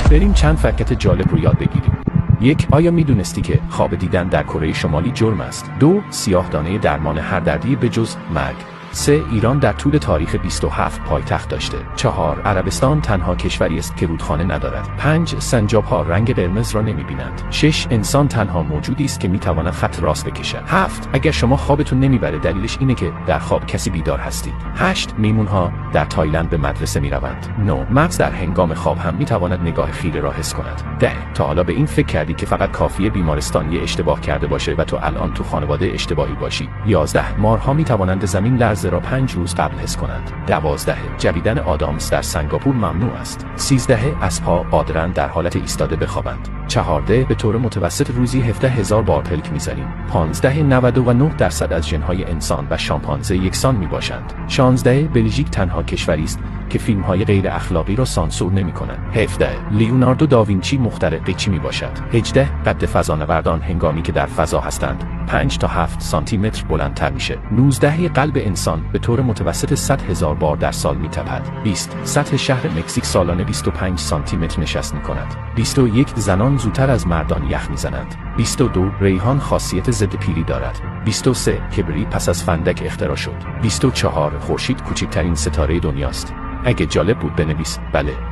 بریم چند فکت جالب رو یاد بگیریم. 1. آیا میدونستی که خواب دیدن در کره شمالی جرم است؟ 2. سیاه‌دانه درمان هر دردی به جز مرگ. 3. ایران در طول تاریخ 27 پایتخت داشته. 4. عربستان تنها کشوری است که رودخانه ندارد. 5. سنجاب‌ها رنگ قرمز را نمی‌بینند. 6. انسان تنها موجودی است که می‌تواند خط راست بکشد. 7. اگر شما خوابتون نمیبره دلیلش اینه که در خواب کسی بیدار هستید. 8. میمون‌ها در تایلند به مدرسه می‌روند. 9. مغز در هنگام خواب هم می‌تواند نگاه خیره را حس کند. 10. تا حالا به این فکر کردی که فقط کافیه بیمارستانی اشتباه کرده باشه و تو الان تو خانواده اشتباهی باشی؟ 11. مارها می‌توانند زمین لرزه را 5 روز قبل حس کنند. 12. جویدن آدامس در سنگاپور ممنوع است. 13. اسب‌ها قادرند در حالت ایستاده بخوابند. 14. به طور متوسط روزی 17,000 بار پلک می‌زنیم. 15. 99% از ژن‌های انسان و شامپانزه یکسان میباشند. 16. بلژیک تنها کشوری است که فیلم‌های غیر اخلاقی را سانسور نمی‌کند. 17. لیوناردو داوینچی مخترع قیچی میباشد. 18. قد فضانوردان هنگامی که در فضا هستند 5 تا 7 سانتی متر بلندتر میشه. 19. قلب انسان به طور متوسط 100,000 بار در سال میتپد. 20. سطح شهر مکزیک سالانه 25 سانتی متر نشست میکند. 21. زنان زودتر از مردان یخ میزنند. 22. ریحان خاصیت ضد پیری دارد. 23. کبری پس از فندک اختراع شد. 24. خورشید کوچکترین ستاره دنیاست. اگه جالب بود بنویس. بله.